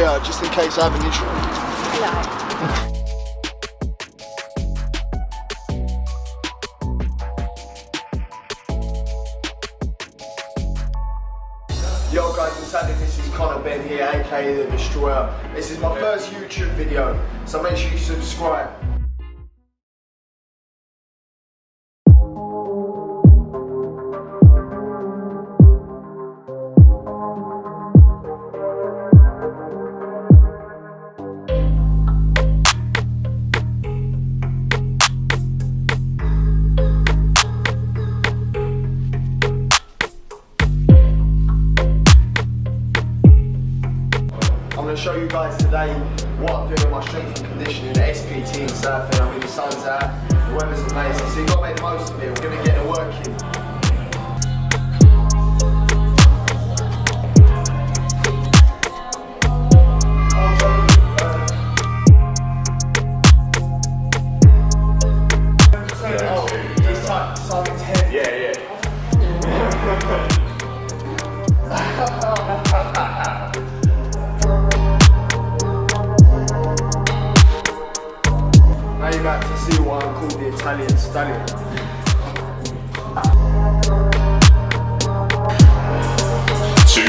Victoria, just in case I haven't introduced. Yo guys, what's happening? This is Connor Ben here, aka The Destroyer. This is my first YouTube video, so make sure you subscribe. I'm going to show you guys today what I'm doing with my strength and conditioning, SPT and surfing. I mean, the sun's out, the weather's amazing, so you've got to make the most of it. We're going to get the work in. Now you're about to see why I'm called the Italian Stallion. 2,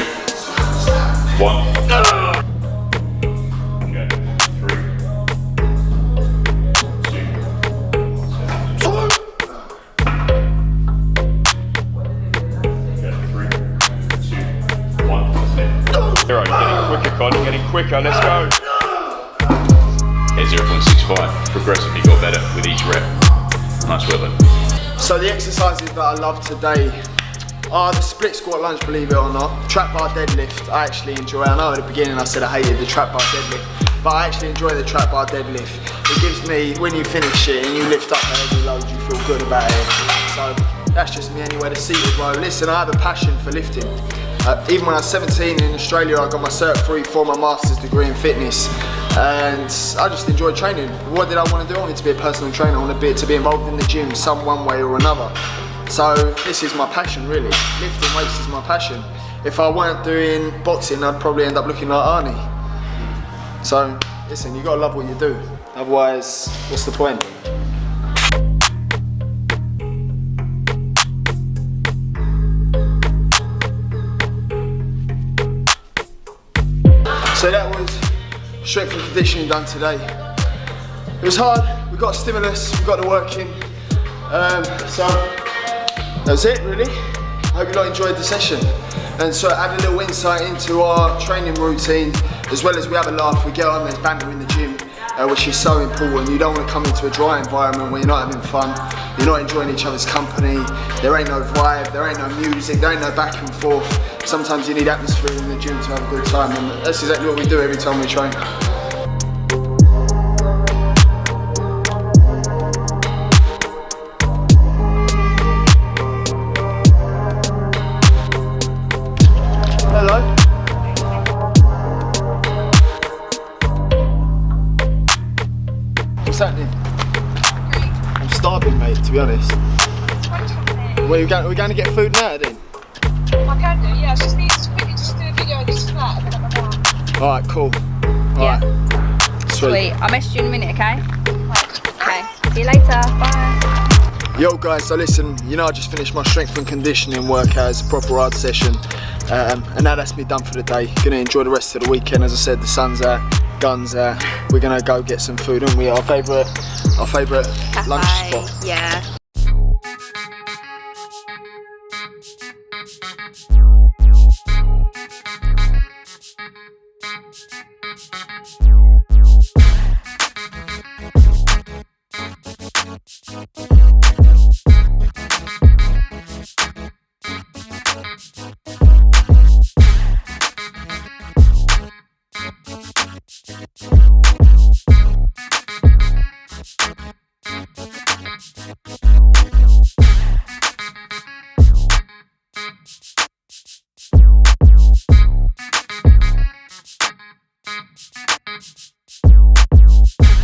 1. Okay, 3, 2, 1. All right, getting quicker, Con, getting quicker. Let's go. At 0.65, progressively got better with each rep. Nice work then. So the exercises that I love today are the split squat lunge, believe it or not. Trap bar deadlift, I actually enjoy. I know at the beginning I said I hated the trap bar deadlift, but I actually enjoy the trap bar deadlift. It gives me, when you finish it and you lift up every load, you feel good about it. So that's just me anyway to see it, bro. Listen, I have a passion for lifting. Even when I was 17 in Australia, I got my Cert 3 for my master's degree in fitness. And I just enjoyed training. What did I want to do? I wanted to be a personal trainer. I wanted to be involved in the gym some one way or another. So this is my passion, really. Lifting weights is my passion. If I weren't doing boxing, I'd probably end up looking like Arnie. So listen, you gotta love what you do. Otherwise, what's the point? So that was strength and conditioning done today. It was hard, we got stimulus, we got the work in. So that's it really. I hope you lot enjoyed the session. And so add a little insight into our training routine, as well as we have a laugh, we get on, there's banter in the gym, which is so important. You don't want to come into a dry environment where you're not having fun, you're not enjoying each other's company, there ain't no vibe, there ain't no music, there ain't no back and forth. Sometimes you need atmosphere in the gym to have a good time, and that's exactly what we do every time we train. Hello. What's happening? I'm starving, mate, to be honest. We're going to get food now then? I can do, yeah. I just need to quickly just do a video of this flat and then I'm done. Alright, cool. Alright. Sweet. I'll message you in a minute, okay? Okay. See you later. Bye. Yo guys, so listen, you know I just finished my strength and conditioning workout. It's a proper hard session. And now that's me done for the day. Gonna enjoy the rest of the weekend. As I said, the sun's out, guns out. We're gonna go get some food, aren't we? Our favourite lunch spot. Yeah.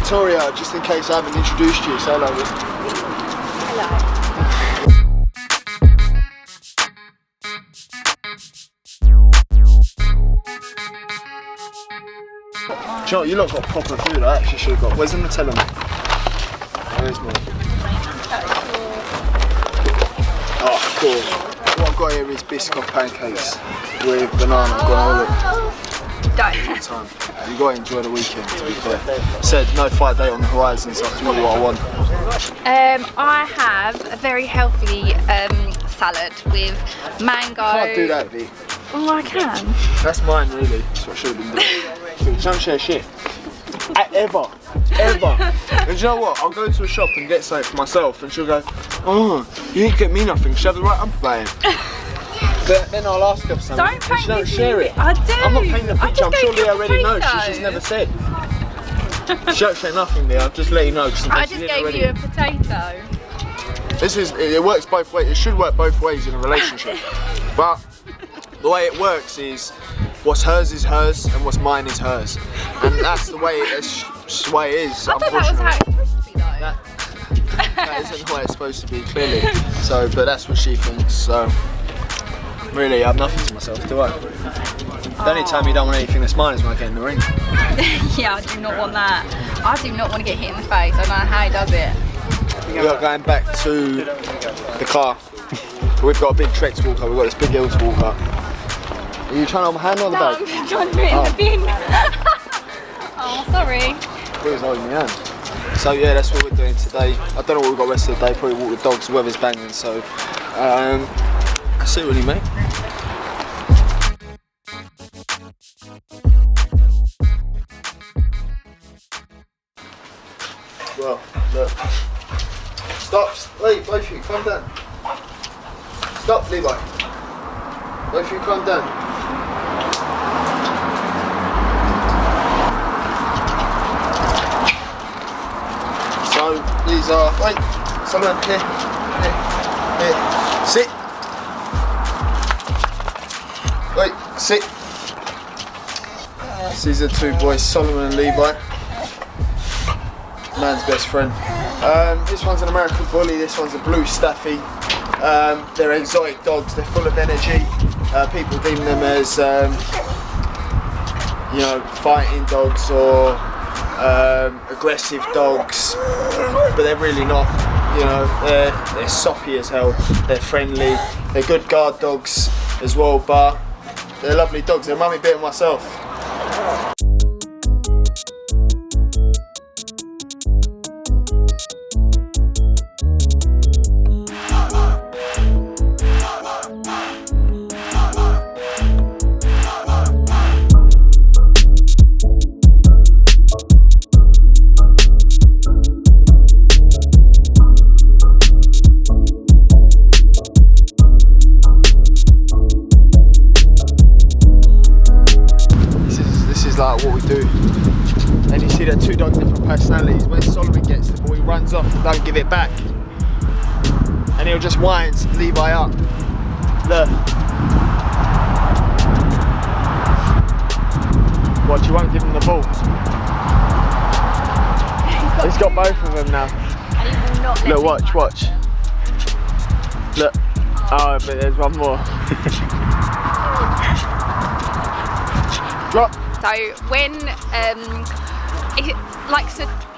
Victoria, just in case I haven't introduced you, say hello. Hello. you know what, you lot got proper food. I actually should have got. Where's the Nutella? Where's mine? Oh, cool. What I've got here is biscuit pancakes with banana granola. Don't. Time. You gotta enjoy the weekend, to be fair. Said no fight date on the horizon, so that's really what I want. I have a very healthy salad with mango. Can't do that, V. Oh, I can. That's mine, really. That's what I should have been doing. Don't share shit. Ever. And you know what? I'll go to a shop and get something for myself, and she'll go, oh, you didn't get me nothing. She'll have the right umbrella. But then I'll ask her for something. Don't paint she don't the share it. picture. I do. I'm not painting the picture. I'm sure Leah already knows. potato. She's just never said. She don't say nothing, Leah. I'll just let you know. I just gave you a potato. It works both ways. It should work both ways in a relationship. But the way it works is what's hers is hers and what's mine is hers. And that's the way it's just the way it is. I thought that was how it was supposed to be though. That isn't the way it's supposed to be, clearly. So, but that's what she thinks. So, really, I have nothing to myself, do I? The only time you don't want anything that's mine is when I get in the ring. Yeah, I do not want that. I do not want to get hit in the face. I don't know how he does it. We are going back to the car. We've got a big trek to walk up. We've got this big hill to walk up. Are you trying to hold my hand on the No, bag? I'm trying to put it in the bin. Oh, sorry. It was holding my hand. So yeah, that's what we're doing today. I don't know what we've got the rest of the day. Probably walk the dogs. The weather's banging, so I'll see you really, mate. Well, look. Stop, Lee, both of you, calm down. Stop, Levi. Both of you, calm down. So, these are, wait, someone, here, sit. Wait, sit. These are two boys, Solomon and Levi. Man's best friend. This one's an American Bully, this one's a Blue Staffy. They're exotic dogs, they're full of energy. People deem them as, you know, fighting dogs or aggressive dogs, but they're really not. You know, they're soppy as hell, they're friendly, they're good guard dogs as well, but they're lovely dogs. They're mummy better than myself. Like what we do, and you see that two dogs different personalities. When Solomon gets the ball, he runs off and don't give it back, and he'll just winds Levi up. Look, watch, you won't give him the ball. He's got both of them now. And he will not let Look, me watch, run. watch. Look, oh, but there's one more. Drop. So when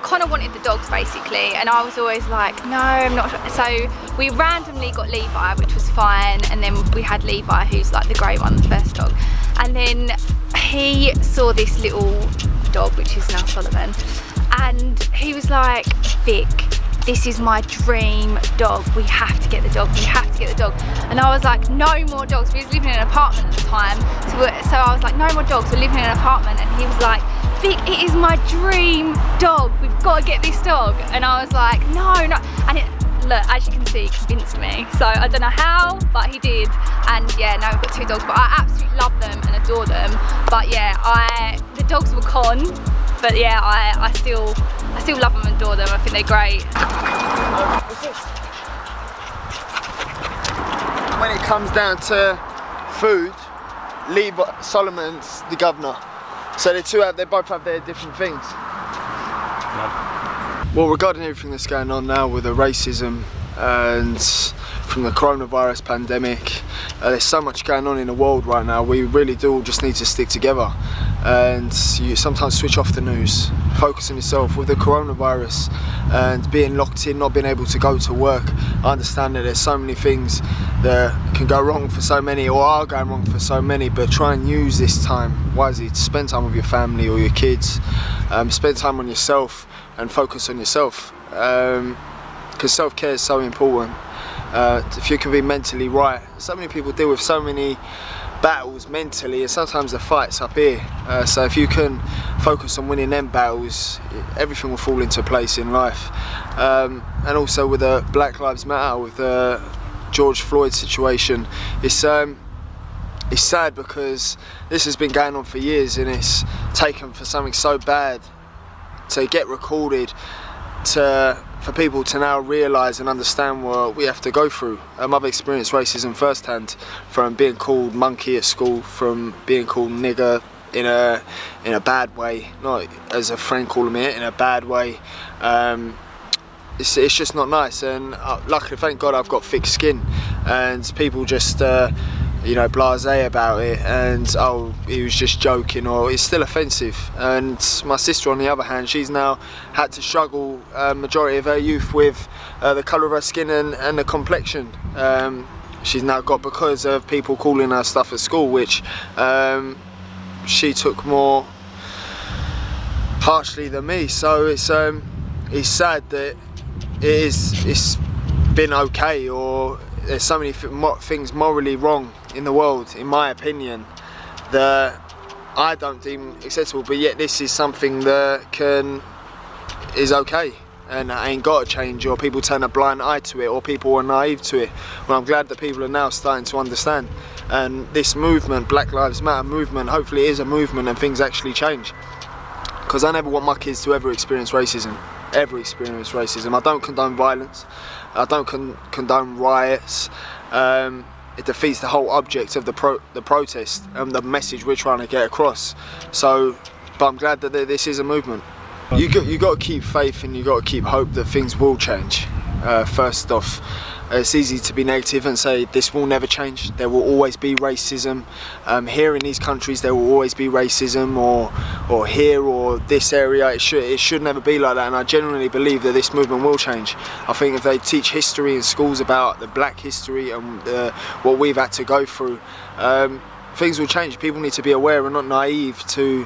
kind of wanted the dogs basically, and I was always like, no, I'm not. So we randomly got Levi, which was fine, and then we had Levi, who's like the grey one, the first dog, and then he saw this little dog, which is now Solomon, and he was like, Vic, this is my dream dog, we have to get the dog, we have to get the dog. And I was like, no more dogs. We was living in an apartment at the time, so I was like, no more dogs, we're living in an apartment. And he was like, Vic, it is my dream dog, we've got to get this dog. And I was like, no. And it, look, as you can see, he convinced me. So I don't know how, but he did. And yeah, now we've got two dogs, but I absolutely love them and adore them. But yeah, the dogs were con, but yeah, I still love them and adore them. I think they're great. When it comes down to food, Solomon's the governor. So they both have their different things. Well, regarding everything that's going on now with the racism and from the coronavirus pandemic, there's so much going on in the world right now. We really do all just need to stick together. and you sometimes switch off the news, focus on yourself. With the coronavirus and being locked in, not being able to go to work, I understand that there's so many things that can go wrong for so many, or are going wrong for so many, but try and use this time wisely to spend time with your family or your kids. Spend time on yourself and focus on yourself, because self-care is so important. If you can be mentally right, so many people deal with so many battles mentally, and sometimes the fight's up here. So if you can focus on winning them battles, everything will fall into place in life. And also with the Black Lives Matter, with the George Floyd situation, it's sad because this has been going on for years, and it's taken for something so bad to get recorded for people to now realise and understand what we have to go through. I've experienced racism firsthand, from being called monkey at school, from being called nigger in a bad way, not as a friend calling me it, in a bad way. It's just not nice, and luckily, thank God, I've got thick skin, and people just blasé about it, and oh, he was just joking, or it's still offensive. And my sister, on the other hand, she's now had to struggle majority of her youth with the colour of her skin and the complexion. She's now got, because of people calling her stuff at school, which she took more harshly than me. So it's sad that it's been okay, or there's so many things morally wrong in the world, in my opinion, that I don't deem acceptable, but yet this is something that is okay, and ain't got to change, or people turn a blind eye to it, or people are naive to it. Well, I'm glad that people are now starting to understand, and this movement, Black Lives Matter movement, hopefully it is a movement and things actually change, because I never want my kids to ever experience racism. I don't condone violence, I don't condone riots. It defeats the whole object of the protest and the message we're trying to get across. So, but I'm glad that this is a movement. You got to keep faith, and you got to keep hope that things will change. First off, it's easy to be negative and say this will never change. There will always be racism. Here in these countries, there will always be racism, or here or this area. It should never be like that. And I genuinely believe that this movement will change. I think if they teach history in schools about the black history and what we've had to go through, things will change. People need to be aware and not naive to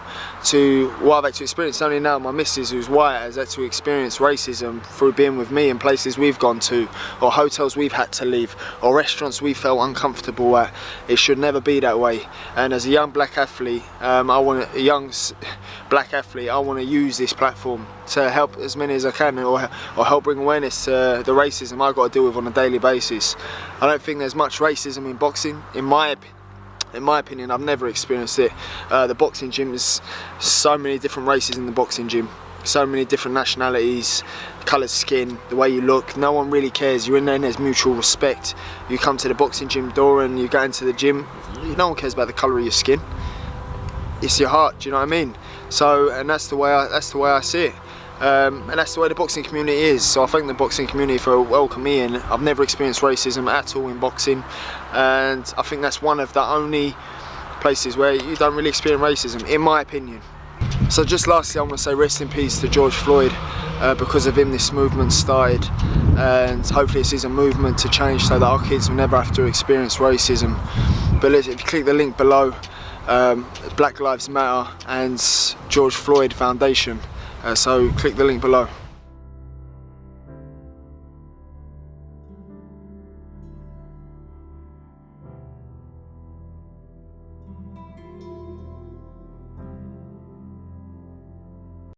what I've had to experience. Only now my missus, who's white, has had to experience racism through being with me in places we've gone to, or hotels we've had to leave, or restaurants we felt uncomfortable at. It should never be that way. And as a young black athlete, I want to use this platform to help as many as I can, or help bring awareness to the racism I've got to deal with on a daily basis. I don't think there's much racism in boxing, in my opinion. I've never experienced it. The boxing gym, there's so many different races in the boxing gym, so many different nationalities, colour of skin, the way you look. No one really cares. You're in there and there's mutual respect. You come to the boxing gym door and you go into the gym, no one cares about the colour of your skin. It's your heart, do you know what I mean? So, and that's the way I see it. And that's the way the boxing community is. So I thank the boxing community for welcoming me in. I've never experienced racism at all in boxing, and I think that's one of the only places where you don't really experience racism, in my opinion. So just lastly, I want to say rest in peace to George Floyd. Because of him, this movement started, and hopefully this is a movement to change so that our kids will never have to experience racism. But if you click the link below, Black Lives Matter and George Floyd Foundation. So click the link below.